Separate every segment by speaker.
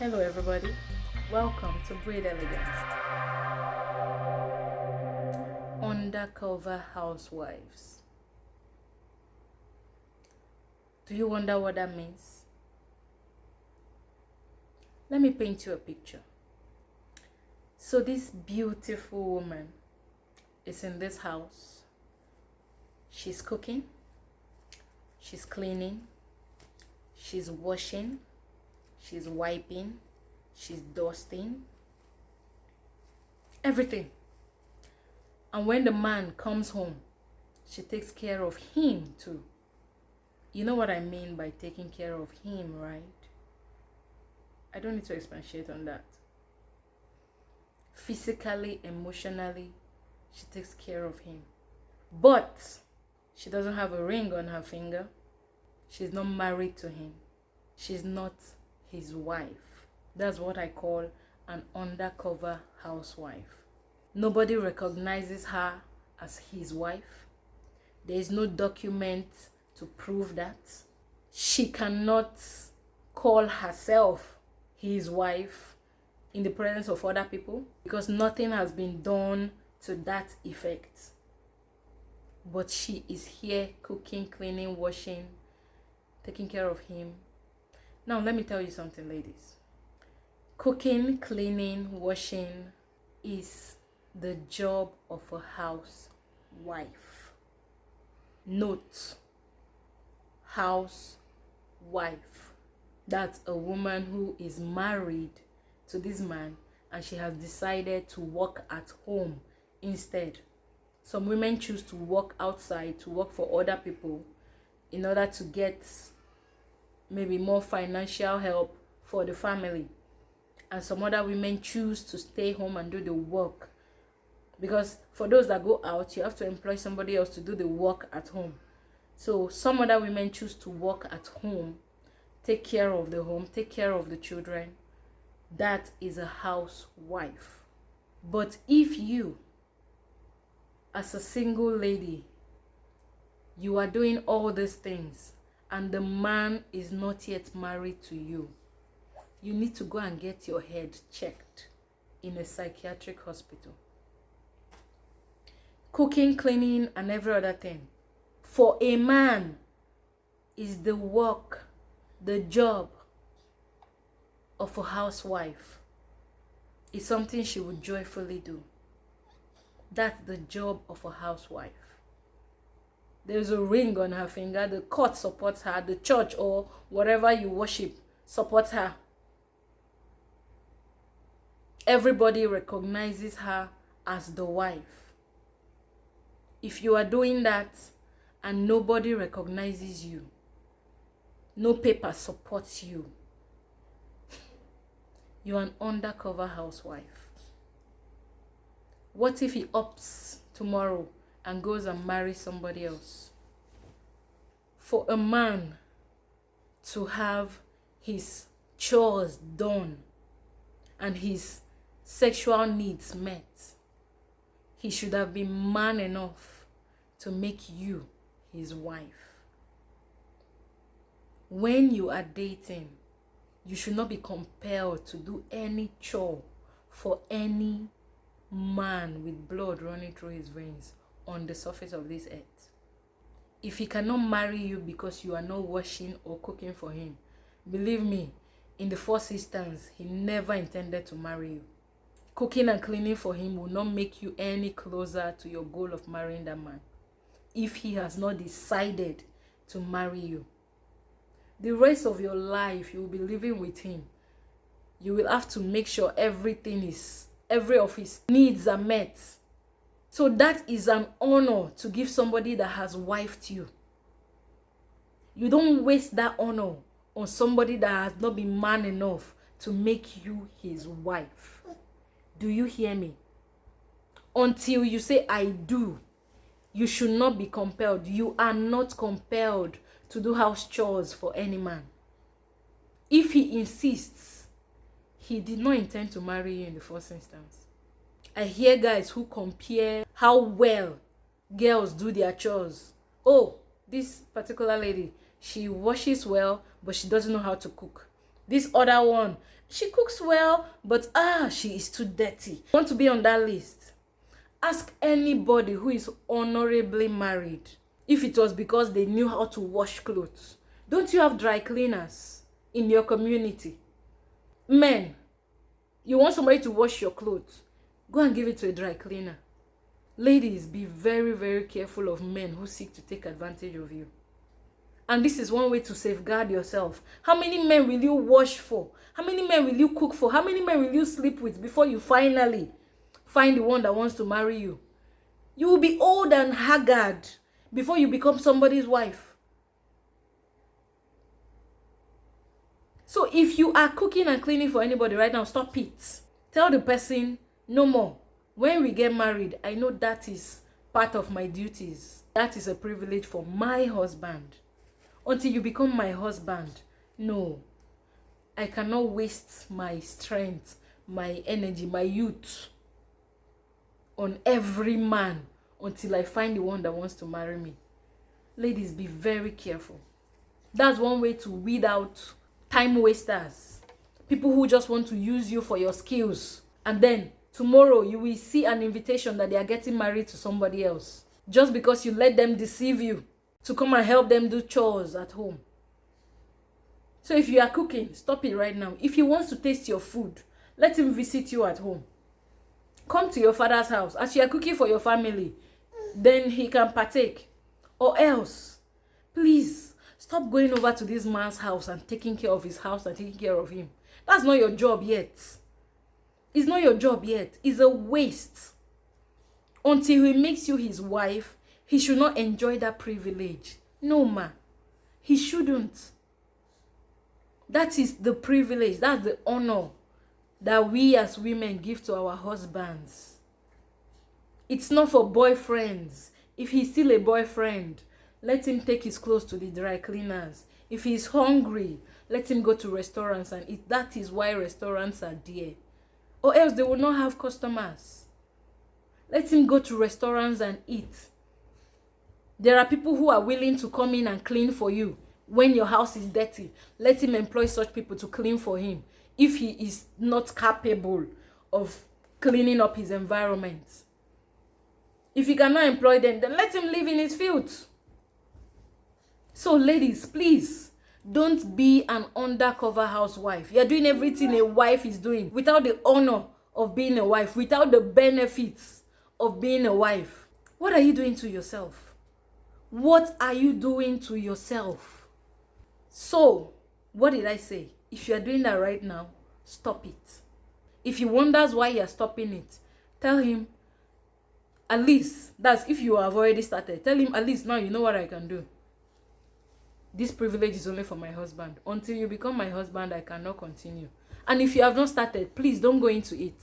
Speaker 1: Hello everybody, welcome to BreatheElegance. Undercover Housewives. Do you wonder what that means? Let me paint you a picture. So this beautiful woman is in this house. She's cooking, she's cleaning, she's washing, she's wiping, she's dusting, everything. And when the man comes home, she takes care of him too. You know what I mean by taking care of him, right? I don't need to expatiate on that. Physically, emotionally, she takes care of him. But she doesn't have a ring on her finger. She's not married to him. She's not his wife. That's what I call an undercover housewife. Nobody recognizes her as his wife. There is no document to prove that. She cannot call herself his wife in the presence of other people because nothing has been done to that effect. But she is here cooking, cleaning, washing, taking care of him. Now, let me tell you something, ladies. Cooking, cleaning, washing is the job of a housewife. Note, housewife. That's a woman who is married to this man and she has decided to work at home instead. Some women choose to work outside, to work for other people in order to get maybe more financial help for the family. And some other women choose to stay home and do the work. Because for those that go out, you have to employ somebody else to do the work at home. So some other women choose to work at home, take care of the home, take care of the children. That is a housewife. But if you, as a single lady, you are doing all these things and the man is not yet married to you, you need to go and get your head checked in a psychiatric hospital. Cooking, cleaning, and every other thing for a man is the work, the job of a housewife. It's something she would joyfully do. That's the job of a housewife. There's a ring on her finger. The court supports her. The church or whatever you worship supports her. Everybody recognizes her as the wife. If you are doing that and nobody recognizes you, no paper supports you, you're an undercover housewife. What if he opts tomorrow and goes and marries somebody else? For a man to have his chores done and his sexual needs met, he should have been man enough to make you his wife. When you are dating, you should not be compelled to do any chore for any man with blood running through his veins on the surface of this earth. If he cannot marry you because you are not washing or cooking for him, believe me, in the first instance, he never intended to marry you. Cooking and cleaning for him will not make you any closer to your goal of marrying that man if he has not decided to marry you. The rest of your life, you will be living with him. You will have to make sure every of his needs are met. So that is an honor to give somebody that has wifed you. You don't waste that honor on somebody that has not been man enough to make you his wife. Do you hear me? Until you say, I do, you should not be compelled. You are not compelled to do house chores for any man. If he insists, he did not intend to marry you in the first instance. I hear guys who compare how well girls do their chores. Oh, this particular lady, she washes well, but she doesn't know how to cook. This other one, she cooks well, but she is too dirty. Want to be on that list? Ask anybody who is honorably married if it was because they knew how to wash clothes. Don't you have dry cleaners in your community? Men, you want somebody to wash your clothes, go and give it to a dry cleaner. Ladies, be very, very careful of men who seek to take advantage of you. And this is one way to safeguard yourself. How many men will you wash for? How many men will you cook for? How many men will you sleep with before you finally find the one that wants to marry you? You will be old and haggard before you become somebody's wife. So if you are cooking and cleaning for anybody right now, stop it. Tell the person, no more. When we get married, I know that is part of my duties. That is a privilege for my husband. Until you become my husband, no. I cannot waste my strength, my energy, my youth on every man until I find the one that wants to marry me. Ladies, be very careful. That's one way to weed out time wasters. People who just want to use you for your skills. And then tomorrow you will see an invitation that they are getting married to somebody else. Just because you let them deceive you to come and help them do chores at home. So if you are cooking, stop it right now. If he wants to taste your food, let him visit you at home. Come to your father's house. As you are cooking for your family, then he can partake. Or else, please, stop going over to this man's house and taking care of his house and taking care of him. That's not your job yet. It's not your job yet. It's a waste. Until he makes you his wife, he should not enjoy that privilege. No, ma. He shouldn't. That is the privilege. That's the honor that we as women give to our husbands. It's not for boyfriends. If he's still a boyfriend, let him take his clothes to the dry cleaners. If he's hungry, let him go to restaurants and eat. That is why restaurants are dear. Or else they will not have customers. Let him go to restaurants and eat. There are people who are willing to come in and clean for you when your house is dirty. Let him employ such people to clean for him if he is not capable of cleaning up his environment. If he cannot employ them, then let him live in his fields. So ladies, please, don't be an undercover housewife. You're doing everything a wife is doing without the honor of being a wife, without the benefits of being a wife. What are you doing to yourself? What are you doing to yourself? So, what did I say? If you are doing that right now, stop it. If he wonders why you are stopping it, tell him, at least, that's if you have already started, tell him, at least now you know what I can do. This privilege is only for my husband. Until you become my husband, I cannot continue. And if you have not started, please don't go into it.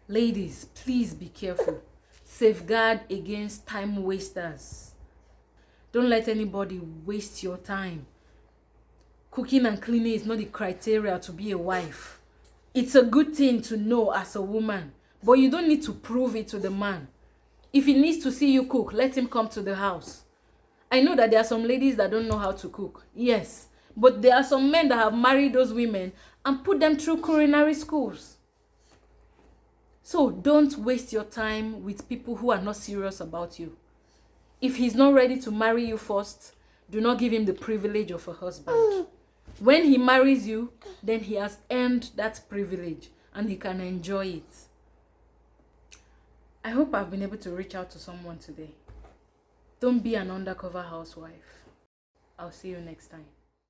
Speaker 1: Ladies, please be careful. Safeguard against time wasters. Don't let anybody waste your time. Cooking and cleaning is not the criteria to be a wife. It's a good thing to know as a woman, but you don't need to prove it to the man. If he needs to see you cook, let him come to the house. I know that there are some ladies that don't know how to cook. Yes, but there are some men that have married those women and put them through culinary schools. So don't waste your time with people who are not serious about you. If he's not ready to marry you first, do not give him the privilege of a husband. When he marries you, then he has earned that privilege and he can enjoy it. I hope I've been able to reach out to someone today. Don't be an undercover housewife. I'll see you next time.